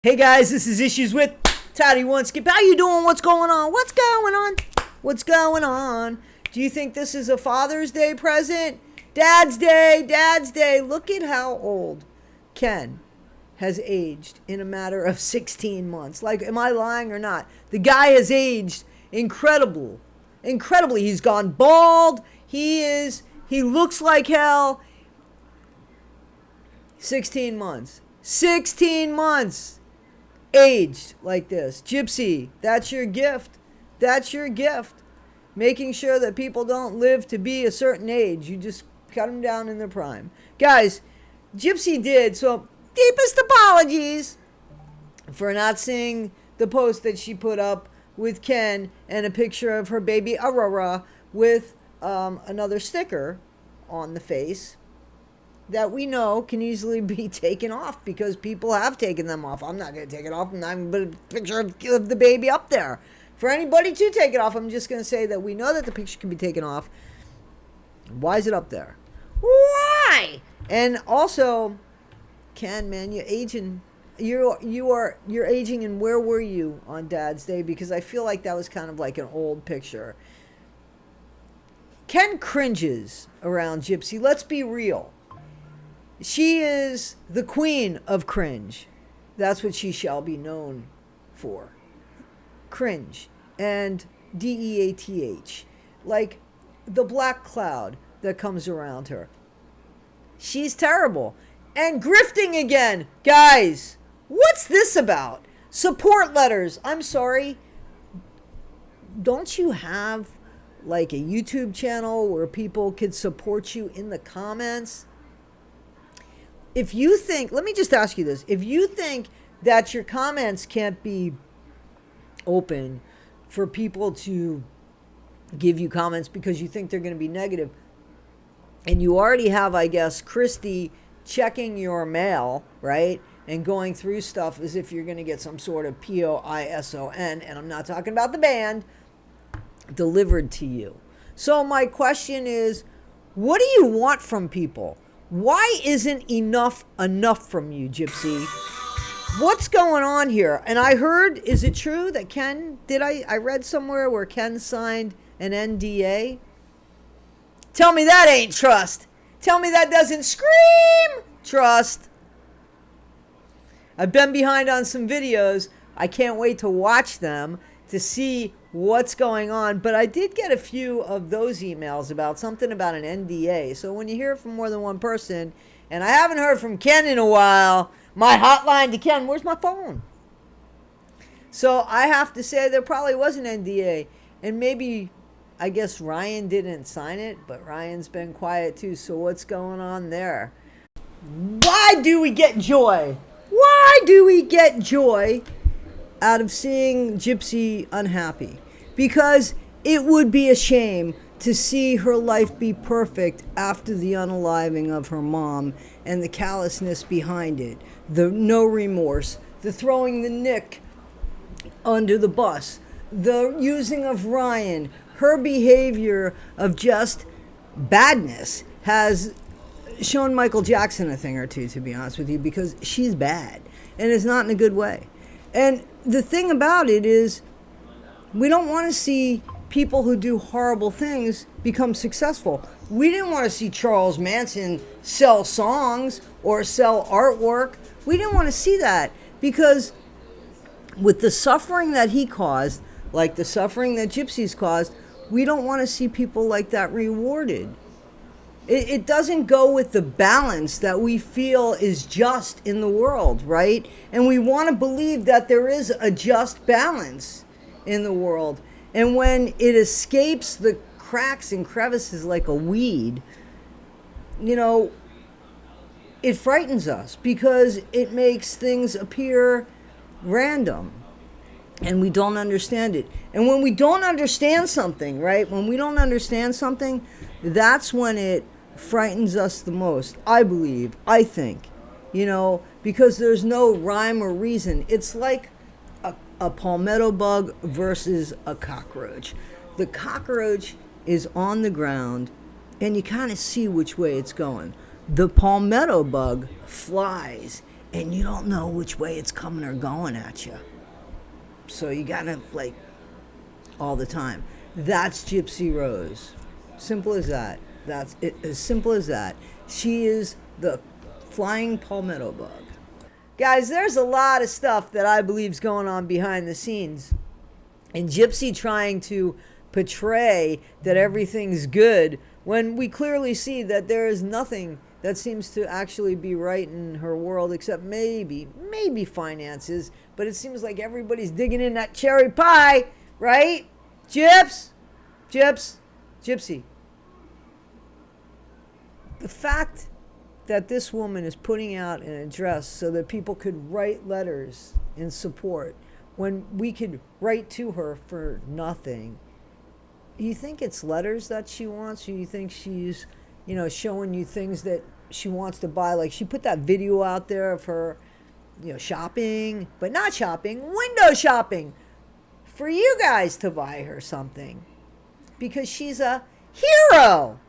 Hey guys, this is Issues with Toddy One Skip. How you doing? What's going on? What's going on? What's going on? Do you think this is a Father's Day present? Dad's Day, Dad's Day. Look at how old Ken has aged in a matter of 16 months. Like, am I lying or not? The guy has aged incredibly. He's gone bald. He looks like hell. 16 months. 16 months. Aged like this. Gypsy, that's your gift. That's your gift. Making sure that people don't live to be a certain age. You just cut them down in their prime. Guys, Gypsy did, so deepest apologies for not seeing the post that she put up with Ken and a picture of her baby Aurora with another sticker on the face that we know can easily be taken off because people have taken them off. I'm not going to take it off. I'm not going to put a picture of the baby up there for anybody to take it off. I'm just going to say that we know that the picture can be taken off. Why is it up there? Why? And also, Ken, man, you're aging. You're aging, and where were you on Dad's Day? Because I feel like that was kind of like an old picture. Ken cringes around Gypsy. Let's be real. She is the queen of cringe. That's what she shall be known for. Cringe. And DEATH. Like the black cloud that comes around her. She's terrible. And grifting again. Guys, what's this about? Support letters. I'm sorry. Don't you have like a YouTube channel where people could support you in the comments? If you think, let me just ask you this. If you think that your comments can't be open for people to give you comments because you think they're going to be negative, and you already have, I guess, Christy checking your mail, right, and going through stuff as if you're going to get some sort of POISON, and I'm not talking about the band, delivered to you. So my question is, what do you want from people? Why isn't enough from you, Gypsy? What's going on here? And I heard, is it true that Ken, I read somewhere where Ken signed an NDA? Tell me that ain't trust. Tell me that doesn't scream trust. I've been behind on some videos. I can't wait to watch them to see what's going on. But I did get a few of those emails about something about an NDA. So when you hear it from more than one person, and I haven't heard from Ken in a while, my hotline to Ken, where's my phone? So I have to say there probably was an NDA. And maybe, I guess Ryan didn't sign it, but Ryan's been quiet too. So what's going on there? Why do we get joy? Why do we get joy out of seeing Gypsy unhappy? Because it would be a shame to see her life be perfect after the unaliving of her mom and the callousness behind it, the no remorse, the throwing the Nick under the bus, the using of Ryan, her behavior of just badness has shown Michael Jackson a thing or two, to be honest with you, because she's bad and it's not in a good way. And the thing about it is, we don't want to see people who do horrible things become successful. We didn't want to see Charles Manson sell songs or sell artwork. We didn't want to see that because with the suffering that he caused, like the suffering that Gypsy's caused, we don't want to see people like that rewarded. It doesn't go with the balance that we feel is just in the world, right? And we want to believe that there is a just balance in the world. And when it escapes the cracks and crevices like a weed, it frightens us because it makes things appear random and we don't understand it. And when we don't understand something, right? When we don't understand something, that's when it frightens us the most, I believe, I think, because there's no rhyme or reason. It's like a palmetto bug versus a cockroach. The cockroach is on the ground and you kind of see which way it's going. The palmetto bug flies and you don't know which way it's coming or going at you. So you gotta, like, all the time. That's Gypsy Rose. Simple as that. That's it, as simple as that. She is the flying palmetto bug. Guys, there's a lot of stuff that I believe is going on behind the scenes. And Gypsy trying to portray that everything's good when we clearly see that there is nothing that seems to actually be right in her world except maybe finances. But it seems like everybody's digging in that cherry pie, right? Gypsy. The fact that this woman is putting out an address so that people could write letters in support when we could write to her for nothing. You think it's letters that she wants, or you think she's, showing you things that she wants to buy? Like, she put that video out there of her, shopping, but not shopping, window shopping for you guys to buy her something because she's a hero.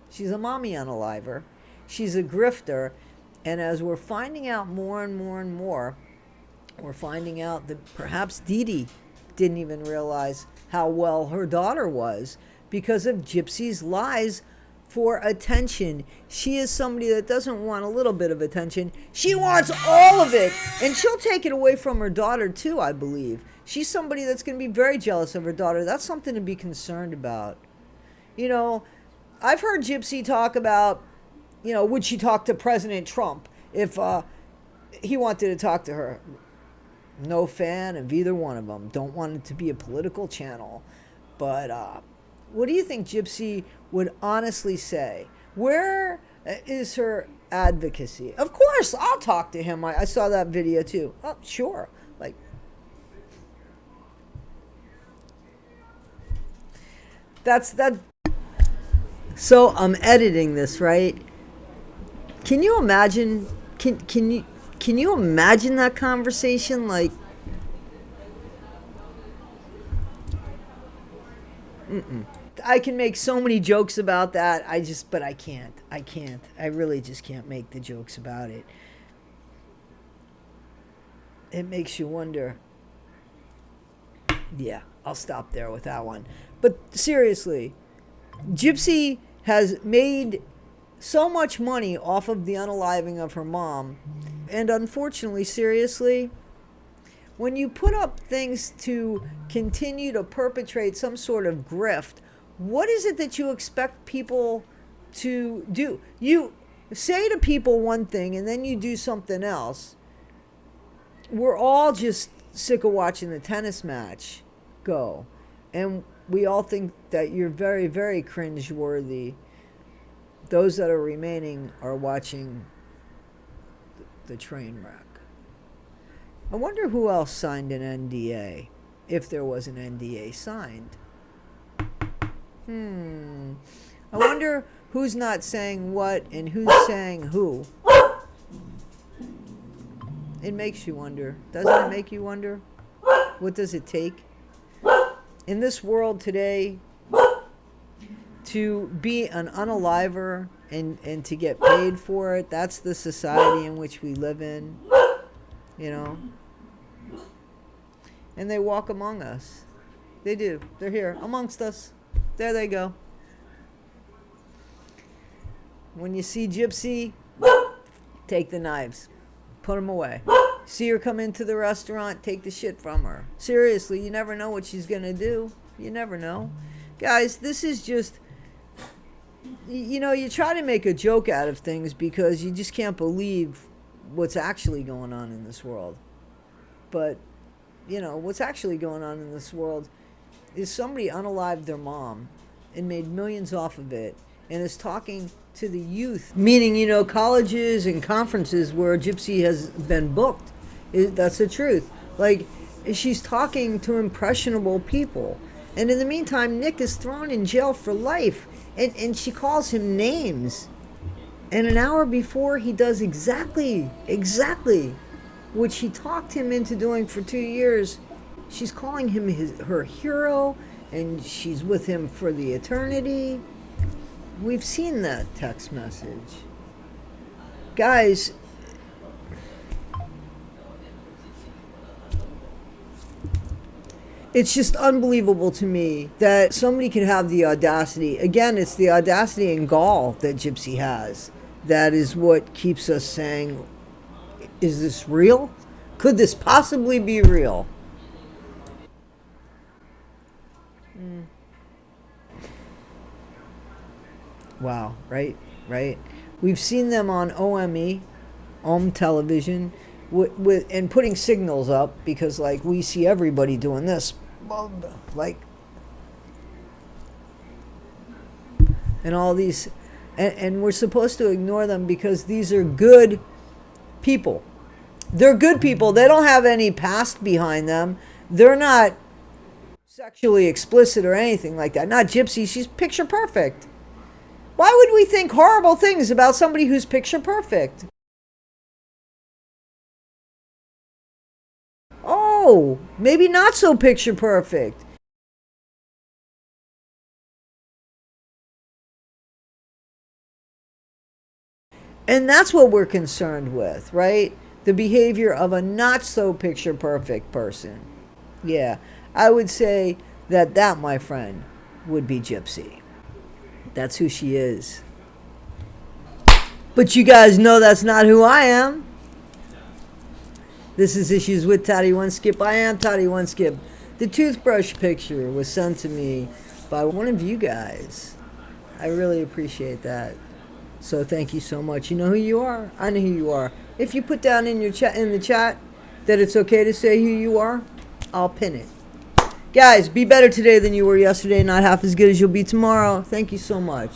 She's a mommy unaliver. She's a grifter. And as we're finding out more and more and more, we're finding out that perhaps Dee Dee didn't even realize how well her daughter was because of Gypsy's lies for attention. She is somebody that doesn't want a little bit of attention. She wants all of it. And she'll take it away from her daughter too, I believe. She's somebody that's going to be very jealous of her daughter. That's something to be concerned about. I've heard Gypsy talk about, would she talk to President Trump if he wanted to talk to her? No fan of either one of them. Don't want it to be a political channel. But what do you think Gypsy would honestly say? Where is her advocacy? Of course, I'll talk to him. I saw that video too. Oh, sure. Like, that's that. So I'm editing this, right? Can you imagine? Can you imagine that conversation? Like, I can make so many jokes about that. But I can't. I really just can't make the jokes about it. It makes you wonder. Yeah, I'll stop there with that one. But seriously, Gypsy has made so much money off of the unaliving of her mom. And unfortunately, seriously, when you put up things to continue to perpetrate some sort of grift, what is it that you expect people to do? You say to people one thing and then you do something else. We're all just sick of watching the tennis match go. And we all think that you're very, very cringe-worthy. Those that are remaining are watching the train wreck. I wonder who else signed an NDA, if there was an NDA signed. I wonder who's not saying what and who's saying who. It makes you wonder. Doesn't it make you wonder? What does it take? In this world today, to be an unaliver and to get paid for it, that's the society in which we live in, And they walk among us. They do. They're here amongst us. There they go. When you see Gypsy, take the knives. Put them away. See her come into the restaurant, take the shit from her. Seriously, you never know what she's going to do. You never know. Guys, this is just... you try to make a joke out of things because you just can't believe what's actually going on in this world. But, what's actually going on in this world is somebody unalived their mom and made millions off of it and is talking to the youth, meaning, colleges and conferences where Gypsy has been booked. That's the truth. Like, she's talking to impressionable people. And in the meantime, Nick is thrown in jail for life. And she calls him names. And an hour before, he does exactly what she talked him into doing for 2 years. She's calling him her hero, and she's with him for the eternity. We've seen that text message. Guys, It's just unbelievable to me that somebody can have the audacity. Again, it's the audacity and gall that Gypsy has. That is what keeps us saying, is this real? Could this possibly be real? Wow, right, right. We've seen them on OME television, with and putting signals up because like we see everybody doing this, like, and all these, and we're supposed to ignore them because these are good people. They're good people. They don't have any past behind them. They're not sexually explicit or anything like that. Not Gypsy. She's picture perfect. Why would we think horrible things about somebody who's picture perfect? Oh, maybe not so picture perfect. And that's what we're concerned with, right? The behavior of a not so picture perfect person. Yeah, I would say that, my friend, would be Gypsy. That's who she is. But you guys know that's not who I am. This is Issues with Toddy One Skip. I am Toddy One Skip. The toothbrush picture was sent to me by one of you guys. I really appreciate that. So thank you so much. You know who you are? I know who you are. If you put down in the chat that it's okay to say who you are, I'll pin it. Guys, be better today than you were yesterday, not half as good as you'll be tomorrow. Thank you so much.